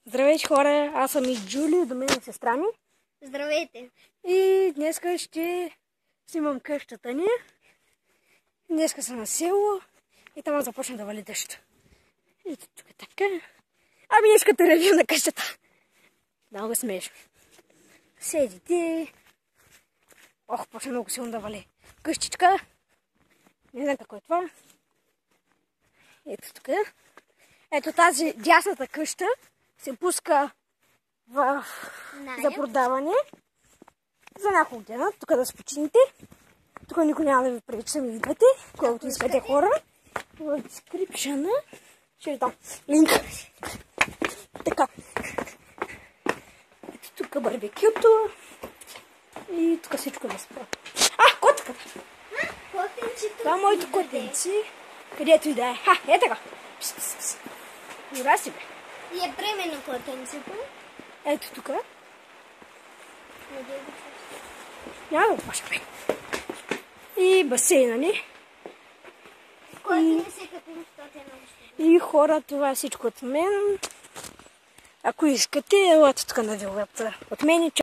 Здравейте, хора, аз съм и Джули, до мен е сестра ми. Здравейте! И днеска ще снимам къщата ни. Днеска съм на село и там започна да вали дъжд. Ето тук така. Ами искате ревю на къщата. Много смешно. Седите. Ох, почна много силно да вали. Къщичка. Не знам какво е това. Ето тук. Ето тази дясната къща се пуска за продаване за няколко дена. Тук да се почините. Тук никой няма да ви пречи, сами идвате, колкото искате хора. В дескрипшена ще ви дам линк. Така. Ето тук барбекюто. И тук всичко е безплатно. Котката! Това е моите котенци. Където и да е. Е така. Юра си бе. И е бременно котенцето. Ето тук. Няма да го паша бе. И басейна ни. Който не се капим 100 И хора, това е всичко от мен. Ако искате, елате тук на вилата от мен.